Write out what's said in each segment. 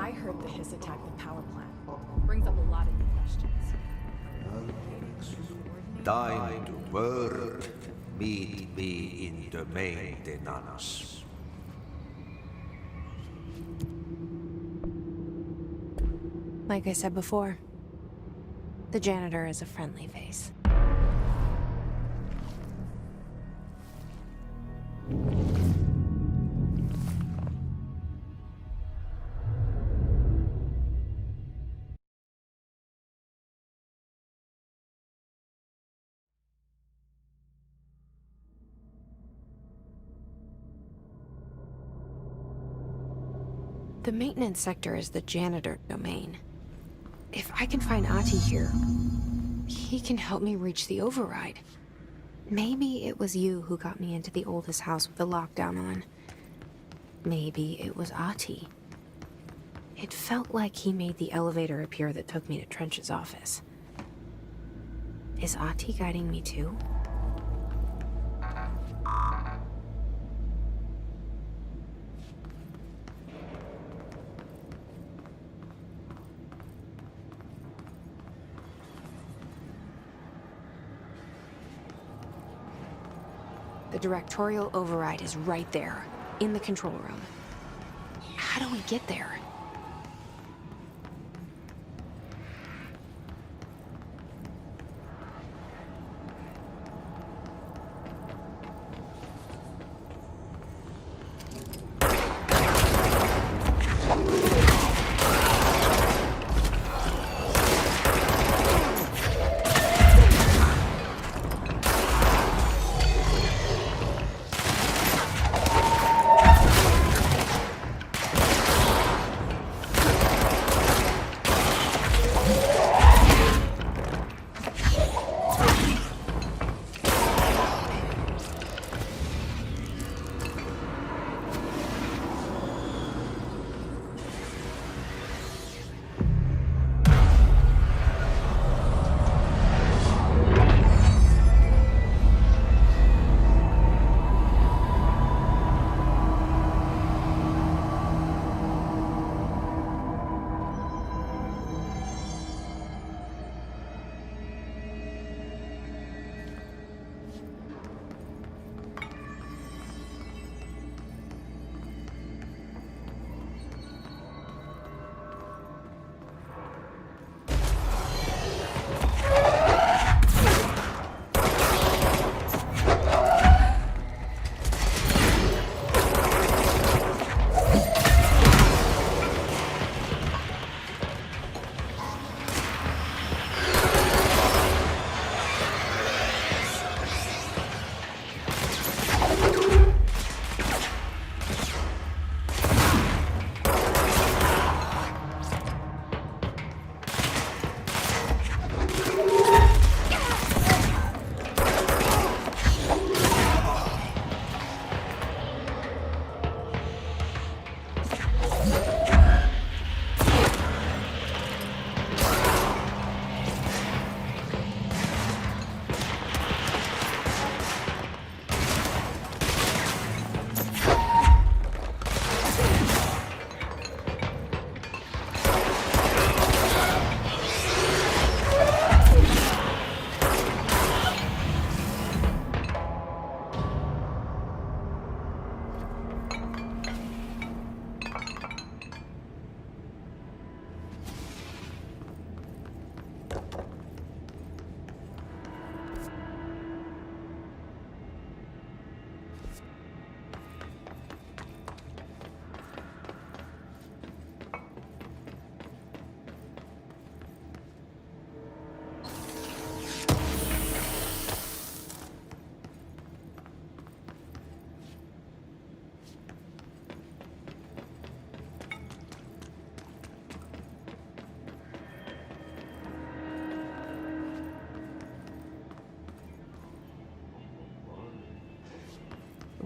I heard the hiss attacked the power plant. Brings up a lot of new questions. Time to work. Meet me in the maintenance. Like I said before, the janitor is a friendly face. The maintenance sector is the janitor domain. If I can find Ahti here, he can help me reach the override. Maybe it was you who got me into the oldest house with the lockdown on. Maybe it was Ahti. It felt like he made the elevator appear that took me to Trench's office. Is Ahti guiding me too? The directorial override is right there, in the control room. How do we get there?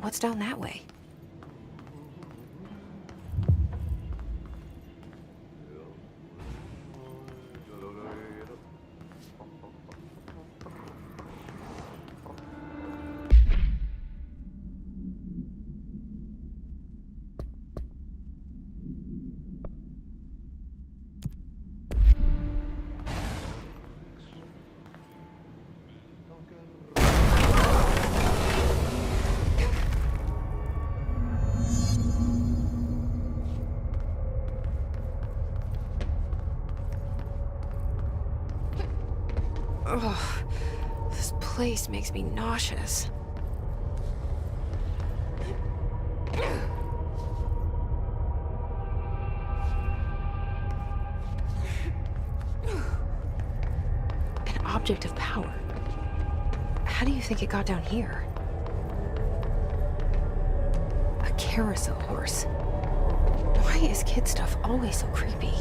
What's down that way? Ugh, this place makes me nauseous. An object of power. How do you think it got down here? A carousel horse. Why is kid stuff always so creepy?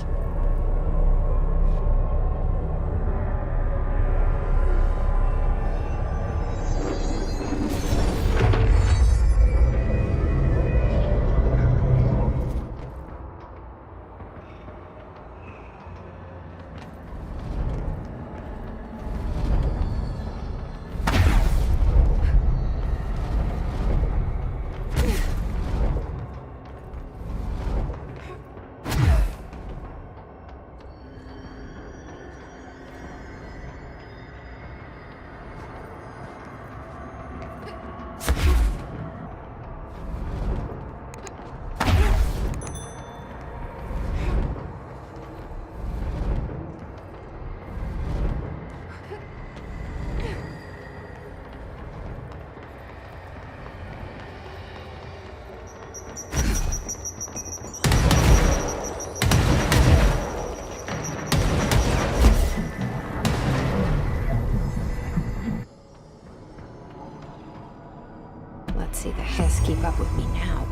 Let's see the Hess keep up with me now.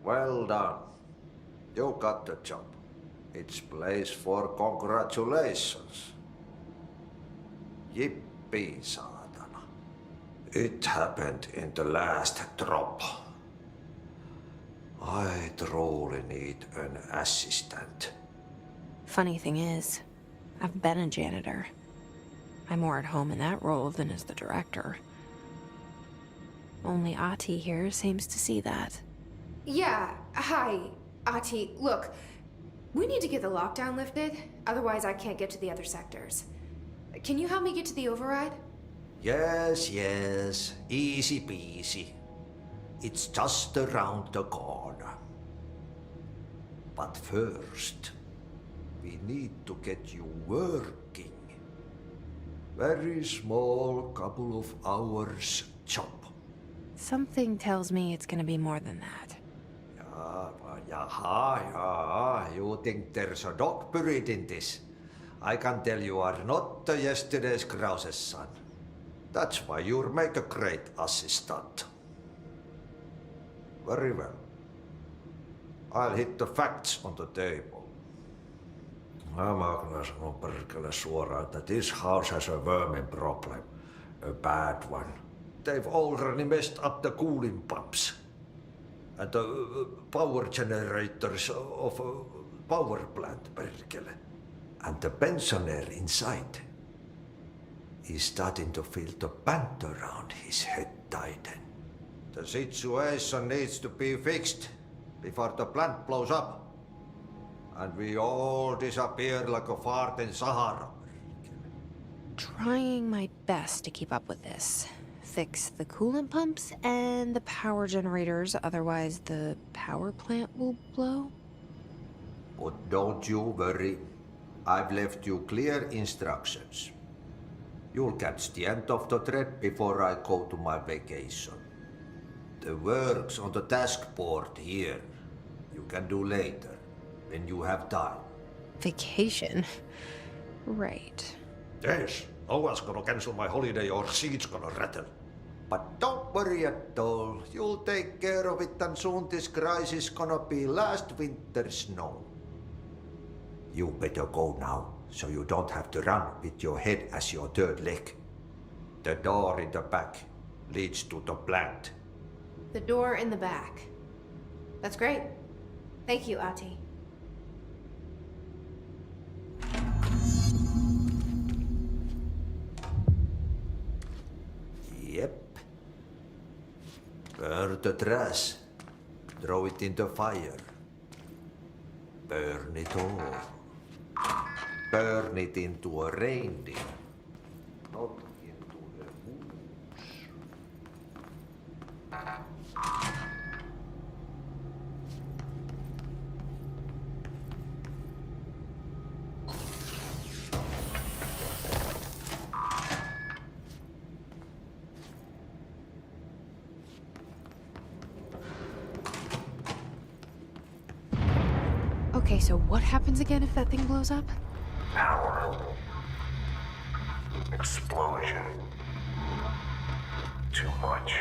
Well done. You got the job. It's place for congratulations. Yippee, saatana. It happened in the last drop. I truly need an assistant. Funny thing is, I've been a janitor. I'm more at home in that role than as the director. Only Ahti here seems to see that. Yeah, hi, Ahti. Look, we need to get the lockdown lifted, otherwise I can't get to the other sectors. Can you help me get to the override? Yes, easy peasy. It's just around the corner. But first, we need to get you working. Very small, couple of hours job. Something tells me it's gonna be more than that. Yeah, you think there's a dog buried in this? I can tell you are not yesterday's Krause's son. That's why you make a great assistant. Very well. I'll hit the facts on the table. Mä kyllä sanon perkele suoraan, että this house has a vermin problem. A bad one. They've already messed up the cooling pumps. And the power generators of a power plant, perkele. And the pensioner inside is starting to feel the band around his head tighten. The situation needs to be fixed before the plant blows up. And we all disappear like a fart in Sahara. Trying my best to keep up with this. Fix the coolant pumps and the power generators, otherwise the power plant will blow. But don't you worry. I've left you clear instructions. You'll catch the end of the thread before I go to my vacation. The work's on the task board here. You can do later, when you have time. Vacation? Right. Yes, no one's gonna cancel my holiday or seat's gonna rattle. But don't worry at all. You'll take care of it and soon this crisis gonna be last winter's snow. You better go now, so you don't have to run with your head as your third leg. The door in the back leads to the plant. The door in the back. That's great. Thank you, Ahti. Yep. Burn the trash. Throw it in the fire. Burn it all. Burn it into a reindeer. Not into a moose. Okay, so what happens again if that thing blows up? Power. Explosion. Too much.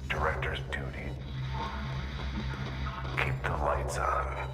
Director's duty. Keep the lights on.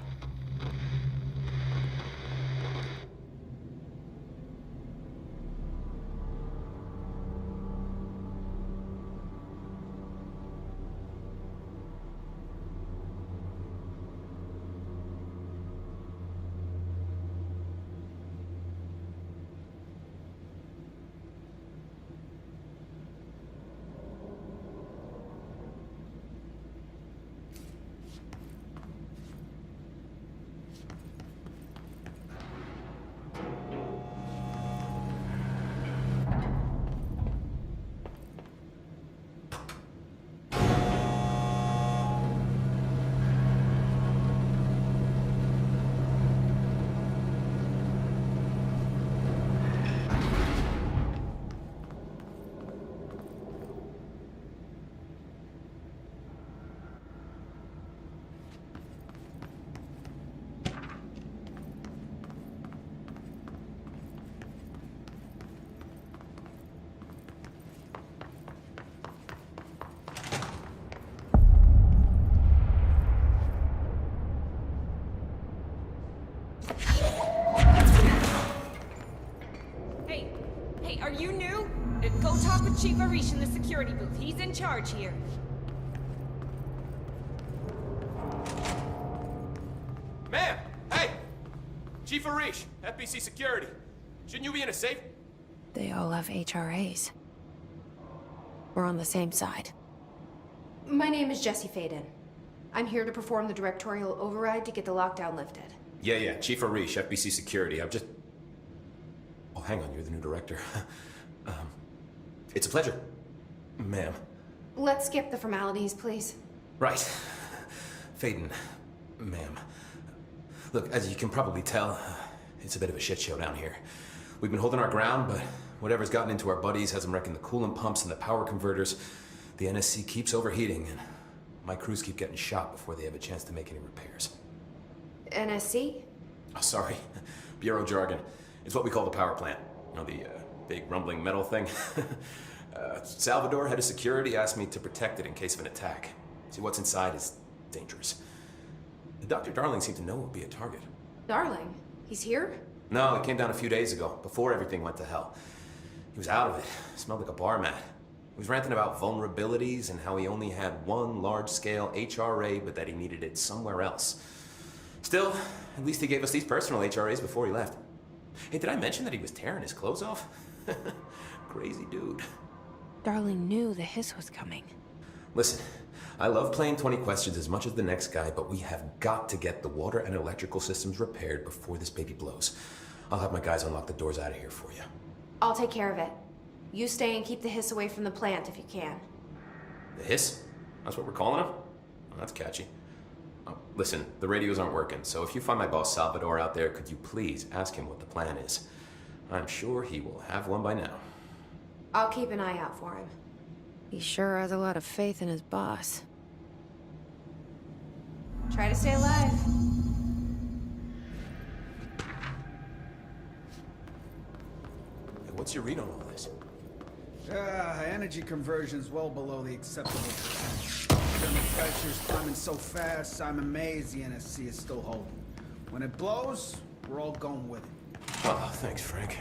Hey, are you new? Go talk with Chief Arish in the security booth. He's in charge here. Ma'am! Hey! Chief Arish, FBC Security. Shouldn't you be in a safe? They all have HRAs. We're on the same side. My name is Jesse Faden. I'm here to perform the directorial override to get the lockdown lifted. Yeah, Chief Arish, FBC Security. I've just... Oh, hang on, you're the new director. It's a pleasure, ma'am. Let's skip the formalities, please. Right. Faden, ma'am. Look, as you can probably tell, it's a bit of a shit show down here. We've been holding our ground, but whatever's gotten into our buddies has them wrecking the coolant pumps and the power converters. The NSC keeps overheating, and my crews keep getting shot before they have a chance to make any repairs. NSC? Oh, sorry. Bureau jargon. It's what we call the power plant. You know, the big rumbling metal thing? Salvador, head of security, asked me to protect it in case of an attack. See, what's inside is dangerous. Dr. Darling seemed to know it would be a target. Darling? He's here? No, he came down a few days ago, before everything went to hell. He was out of it. Smelled like a bar mat. He was ranting about vulnerabilities and how he only had one large-scale HRA, but that he needed it somewhere else. Still, at least he gave us these personal HRAs before he left. Hey, did I mention that he was tearing his clothes off? Crazy dude. Darling knew the hiss was coming. Listen, I love playing 20 questions as much as the next guy, but we have got to get the water and electrical systems repaired before this baby blows. I'll have my guys unlock the doors out of here for you. I'll take care of it. You stay and keep the hiss away from the plant if you can. The hiss? That's what we're calling him? Oh, that's catchy. Oh, listen, the radios aren't working, so if you find my boss Salvador out there, could you please ask him what the plan is? I'm sure he will have one by now. I'll keep an eye out for him. He sure has a lot of faith in his boss. Try to stay alive. Hey, what's your read on all this? Energy conversion's well below the acceptable percent. Thermal pressure's climbing so fast, I'm amazed the NSC is still holding. When it blows, we're all going with it. Oh, thanks, Frank.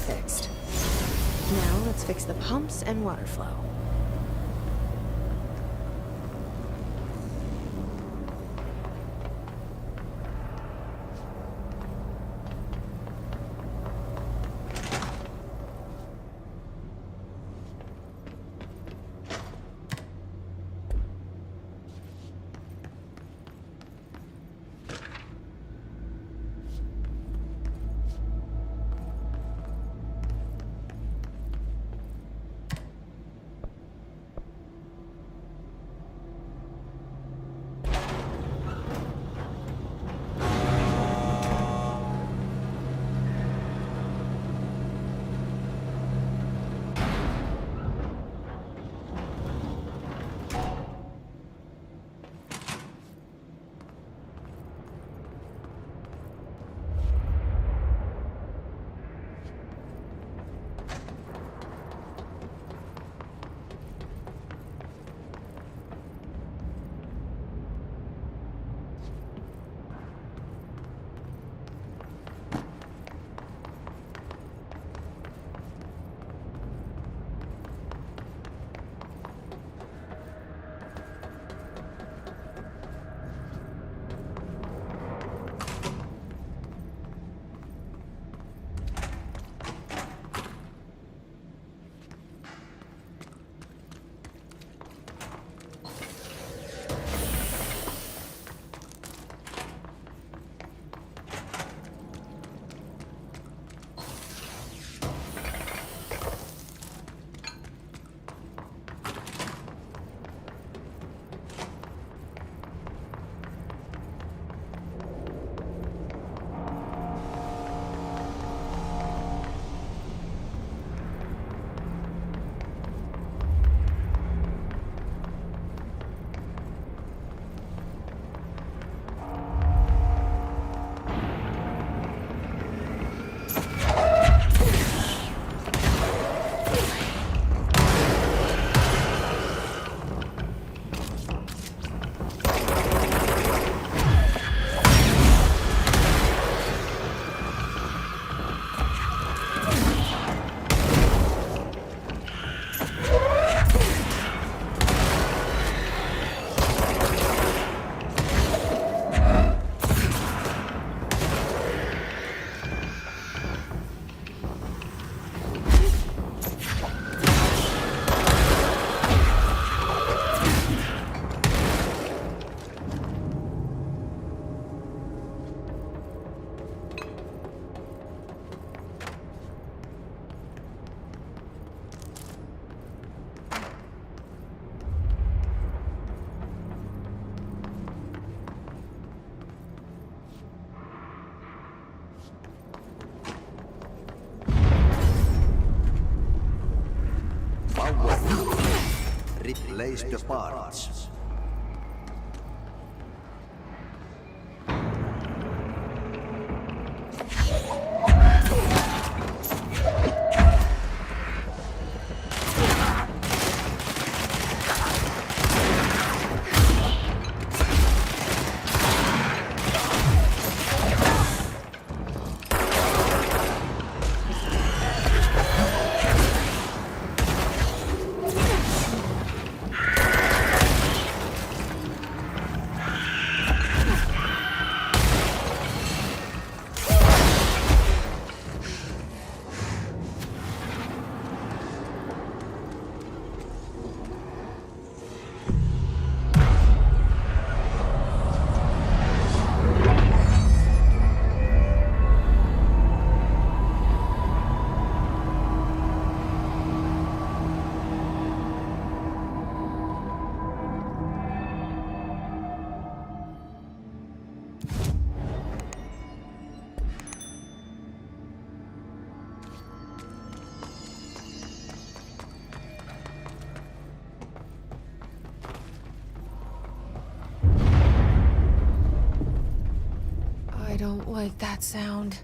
fixed. Now let's fix the pumps and water flow. Replace the parts. I don't like that sound.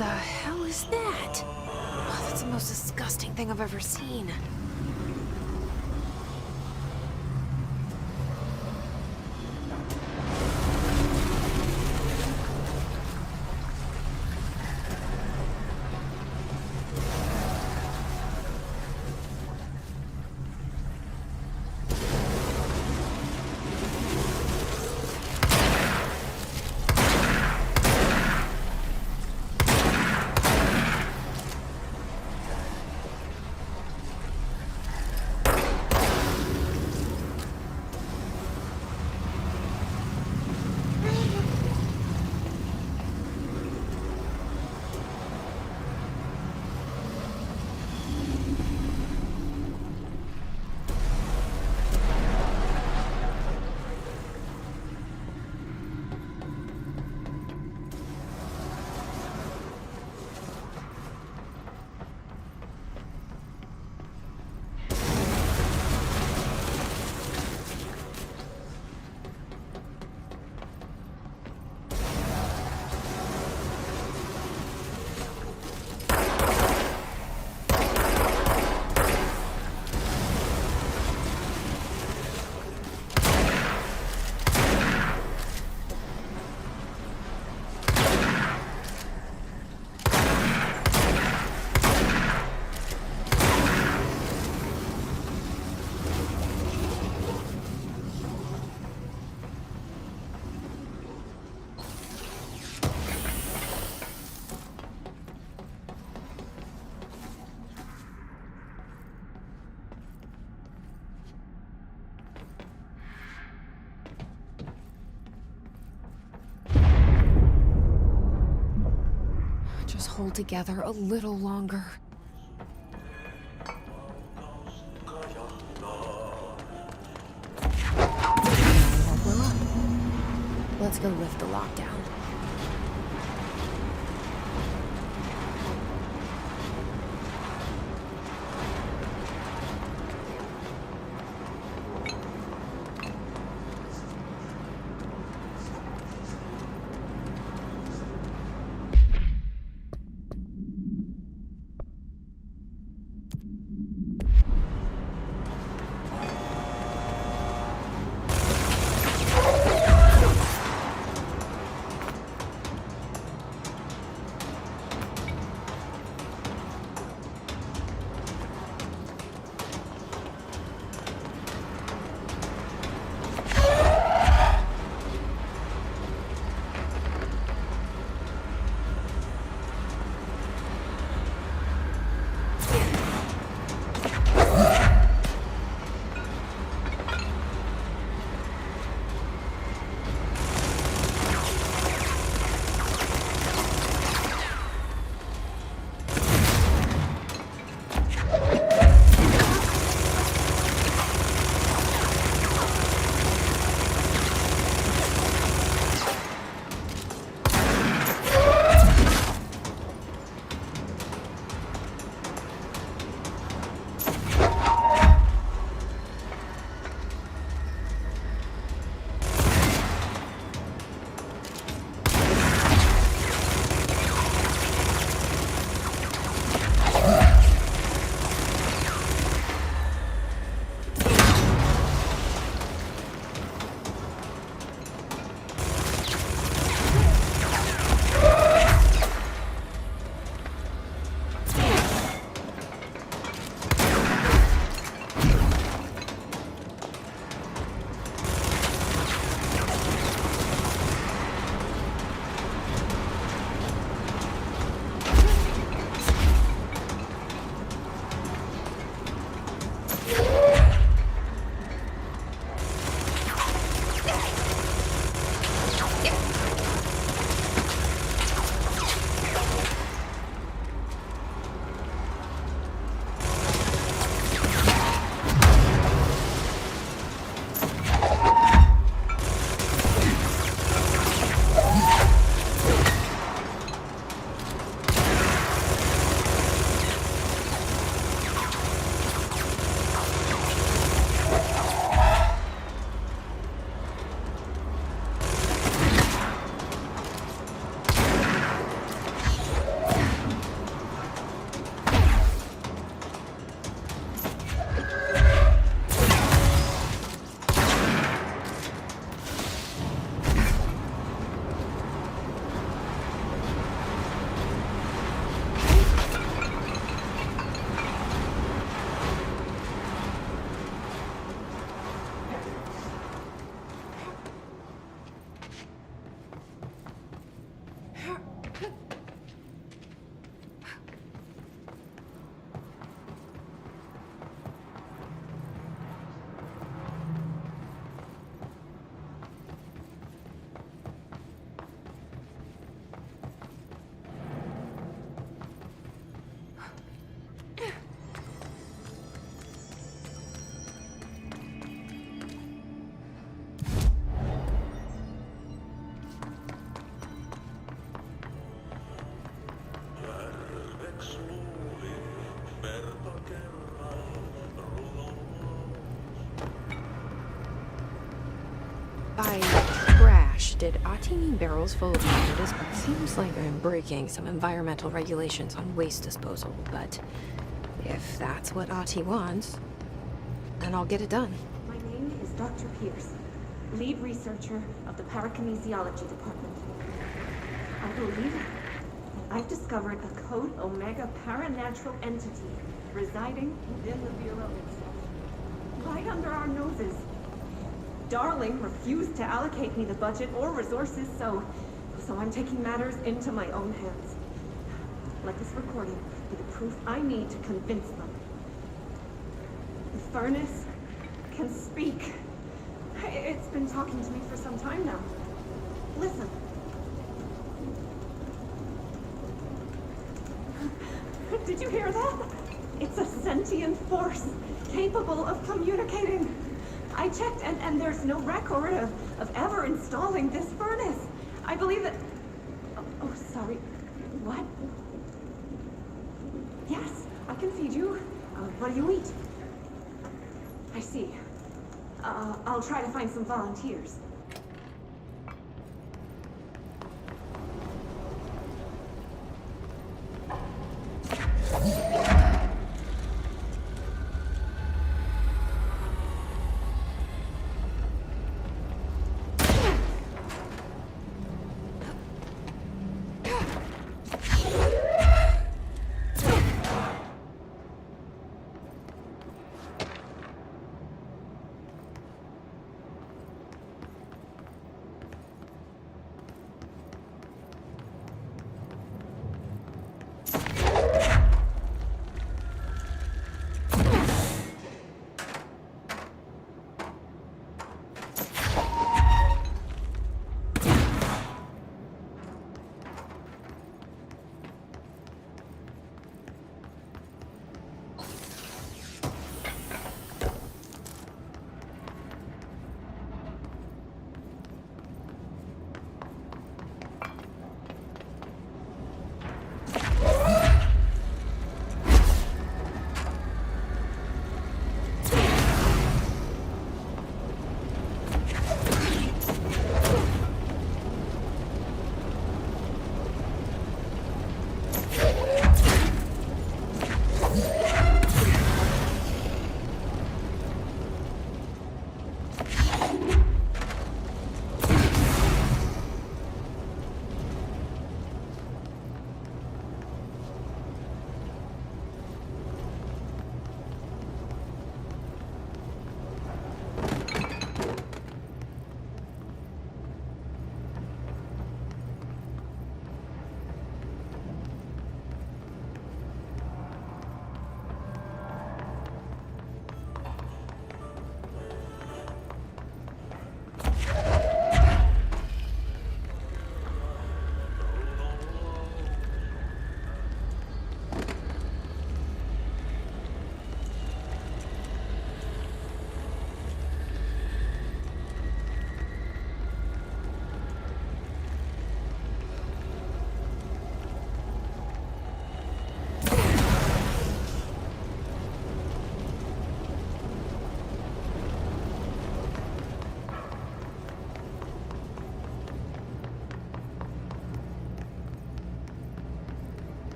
the hell is that? Oh, that's the most disgusting thing I've ever seen. Just hold together a little longer. Let's go lift the lockdown. By trash, did Ahti mean barrels full of hazardous? Seems like I'm breaking some environmental regulations on waste disposal, but if that's what Ahti wants, then I'll get it done. My name is Dr. Pierce, lead researcher of the Parakinesiology Department. I believe that I've discovered a Code Omega paranatural entity residing within the Bureau itself. Right under our noses. Darling refused to allocate me the budget or resources, so I'm taking matters into my own hands. Let this recording be the proof I need to convince them. The furnace can speak. It's been talking to me for some time now. Listen. Did you hear that? It's a sentient force, capable of communicating. I checked, and there's no record of ever installing this furnace. I believe that... Oh, sorry. What? Yes, I can feed you. What do you eat? I see. I'll try to find some volunteers.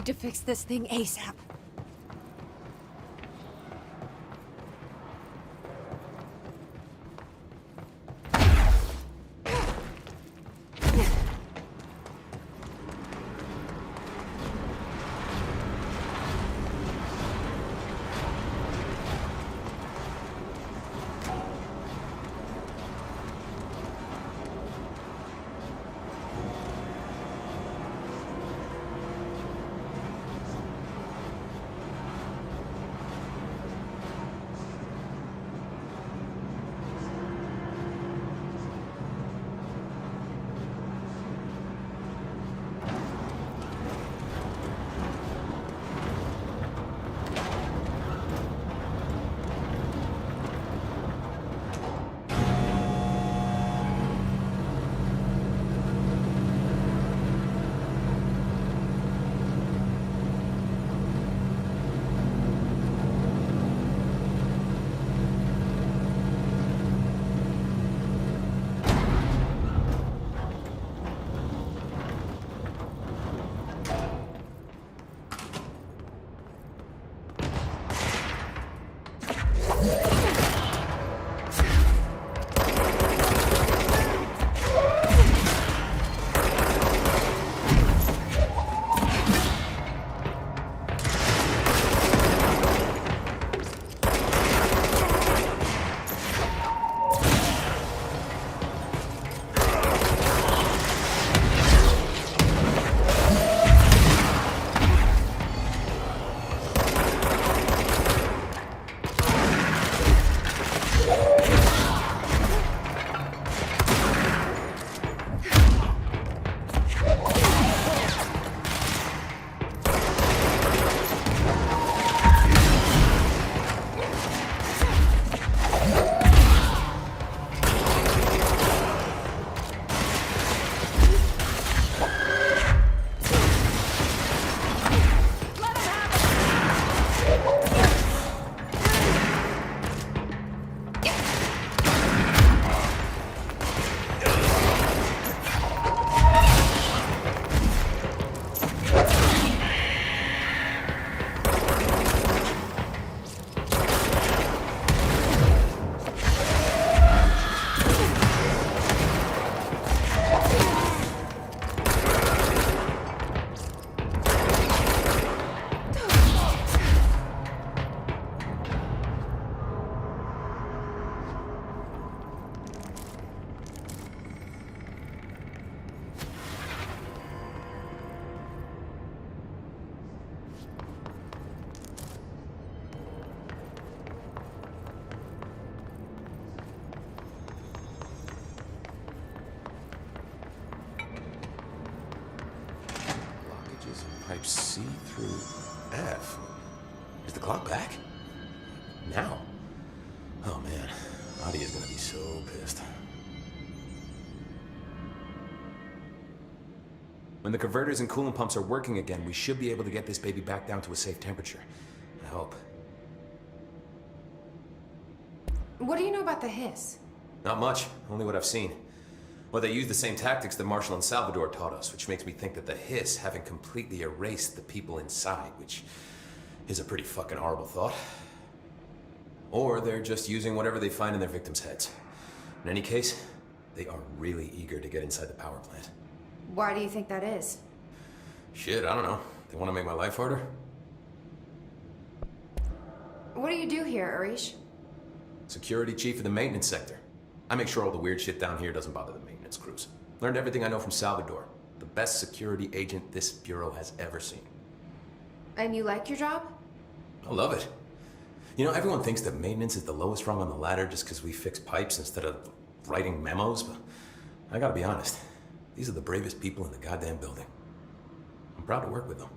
to fix this thing ASAP. Pipe C through F. Is the clock back? Now? Oh man, Ahti is gonna be so pissed. When the converters and coolant pumps are working again, we should be able to get this baby back down to a safe temperature. I hope. What do you know about the hiss? Not much, only what I've seen. Well, they use the same tactics that Marshall and Salvador taught us, which makes me think that the hiss haven't completely erased the people inside, which is a pretty fucking horrible thought. Or they're just using whatever they find in their victims' heads. In any case, they are really eager to get inside the power plant. Why do you think that is? Shit, I don't know. They want to make my life harder? What do you do here, Arish? Security chief of the maintenance sector. I make sure all the weird shit down here doesn't bother the maintenance crews. Learned everything I know from Salvador, the best security agent this bureau has ever seen. And you like your job? I love it. You know, everyone thinks that maintenance is the lowest rung on the ladder just because we fix pipes instead of writing memos, but I gotta be honest. These are the bravest people in the goddamn building. I'm proud to work with them.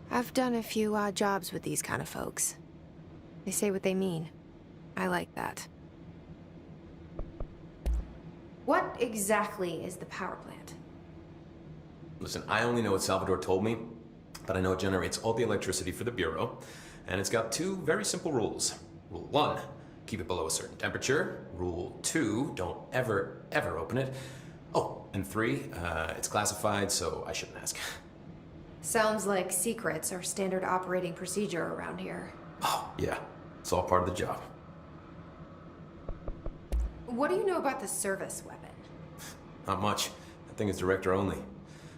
I've done a few odd jobs with these kind of folks. They say what they mean. I like that. What exactly is the power plant? Listen, I only know what Salvador told me, but I know it generates all the electricity for the Bureau, and it's got two very simple rules. Rule 1, keep it below a certain temperature. Rule 2, don't ever, ever open it. Oh, and 3, it's classified, so I shouldn't ask. Sounds like secrets are standard operating procedure around here. Oh, yeah. It's all part of the job. What do you know about the service weapon? Not much. That thing is director only.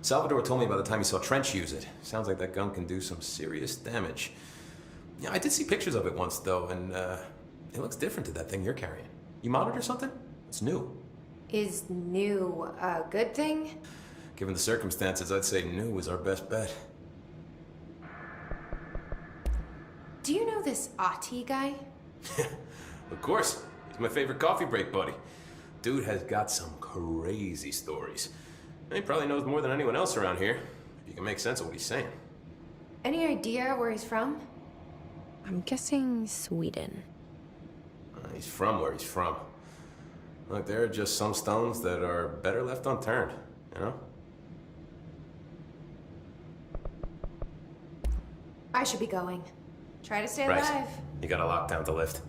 Salvador told me by the time he saw Trench use it. Sounds like that gun can do some serious damage. Yeah, I did see pictures of it once, though, and it looks different to that thing you're carrying. You modded or something? It's new. Is new a good thing? Given the circumstances, I'd say new is our best bet. Do you know this Ahti guy? Of course. He's my favorite coffee break buddy. Dude has got some crazy stories. And he probably knows more than anyone else around here, if you can make sense of what he's saying. Any idea where he's from? I'm guessing Sweden. He's from where he's from. Look, there are just some stones that are better left unturned, you know? I should be going. Try to stay Right. alive. You gotta lock down the lift.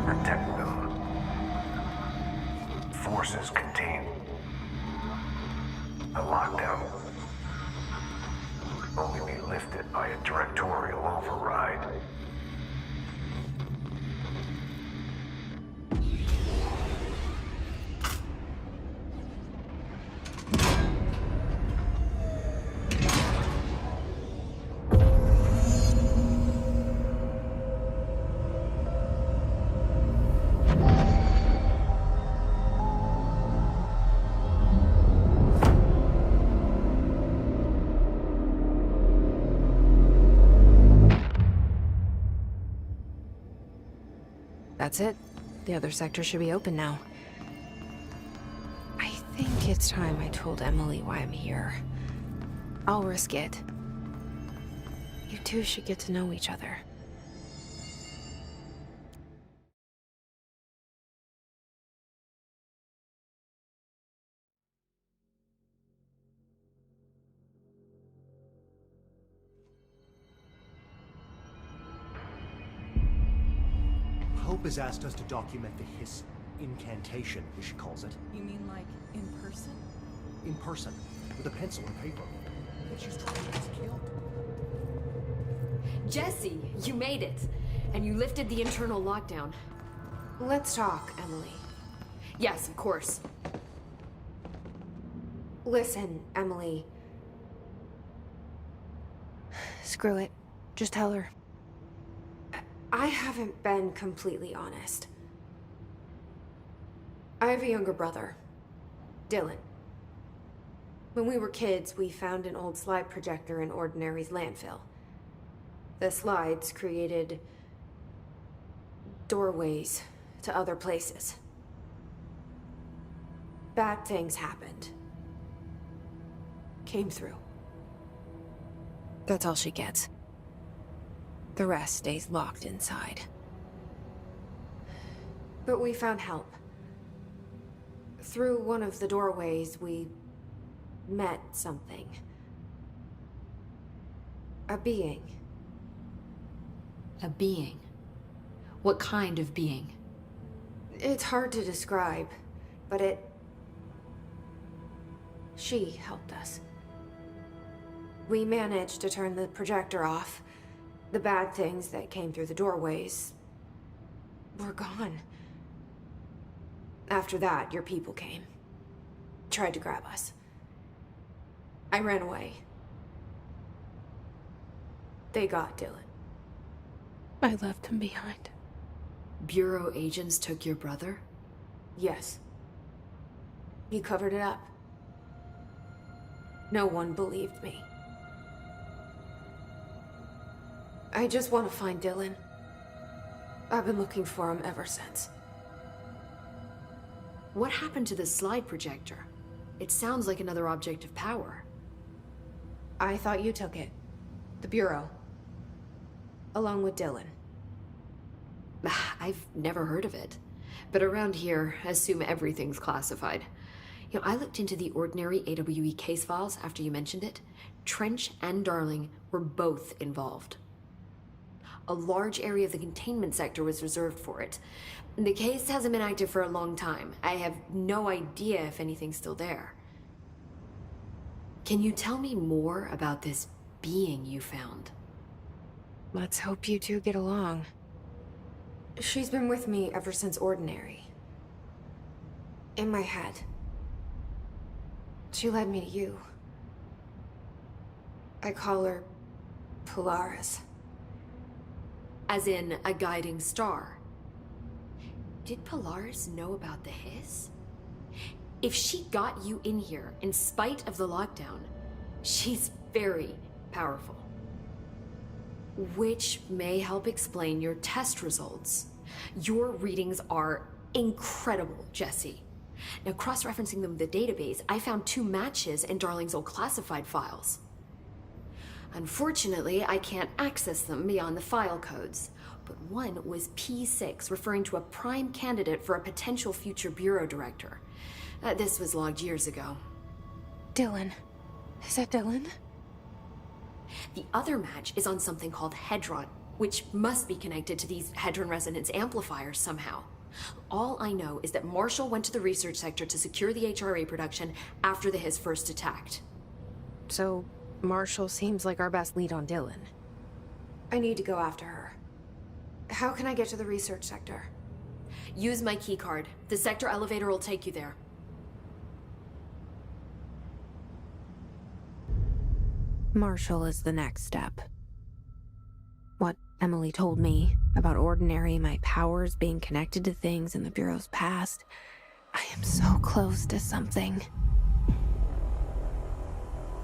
Protect them. Forces contain. A lockdown will only be lifted by a directorial override. That's it. The other sector should be open now. I think it's time I told Emily why I'm here. I'll risk it. You two should get to know each other. Hope has asked us to document the hiss incantation, as she calls it. You mean like in person? In person, with a pencil and paper. And she's trying to get us killed. Jesse, you made it. And you lifted the internal lockdown. Let's talk, Emily. Yes, of course. Listen, Emily. Screw it. Just tell her. I haven't been completely honest. I have a younger brother, Dylan. When we were kids, we found an old slide projector in Ordinary's landfill. The slides created doorways to other places. Bad things happened. Came through. That's all she gets. The rest stays locked inside. But we found help. Through one of the doorways, we met something. A being. A being? What kind of being? It's hard to describe, but she helped us. We managed to turn the projector off. The bad things that came through the doorways were gone. After that, your people came. Tried to grab us. I ran away. They got Dylan. I left him behind. Bureau agents took your brother? Yes. He covered it up. No one believed me. I just want to find Dylan. I've been looking for him ever since. What happened to the slide projector? It sounds like another object of power. I thought you took it. The Bureau. Along with Dylan. I've never heard of it. But around here, assume everything's classified. You know, I looked into the Ordinary AWE case files after you mentioned it. Trench and Darling were both involved. A large area of the containment sector was reserved for it. The case hasn't been active for a long time. I have no idea if anything's still there. Can you tell me more about this being you found? Let's hope you two get along. She's been with me ever since Ordinary. In my head. She led me to you. I call her Polaris. As in a guiding star. Did Polaris know about the hiss? If she got you in here in spite of the lockdown, she's very powerful. Which may help explain your test results. Your readings are incredible, Jesse. Now, cross-referencing them with the database, I found 2 matches in Darling's old classified files. Unfortunately, I can't access them beyond the file codes, but one was P6, referring to a prime candidate for a potential future bureau director. This was logged years ago. Dylan. Is that Dylan? The other match is on something called Hedron, which must be connected to these Hedron resonance amplifiers somehow. All I know is that Marshall went to the research sector to secure the HRA production after the hiss first attacked. So, Marshall seems like our best lead on Dylan. I need to go after her. How can I get to the research sector? Use my keycard. The sector elevator will take you there. Marshall is the next step. What Emily told me about Ordinary, my powers being connected to things in the Bureau's past. I am so close to something.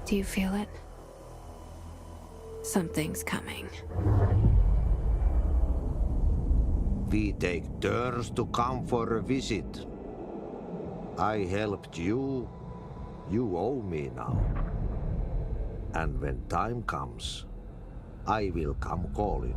Do you feel it? Something's coming. We take turns to come for a visit. I helped you. You owe me now. And when time comes, I will come calling.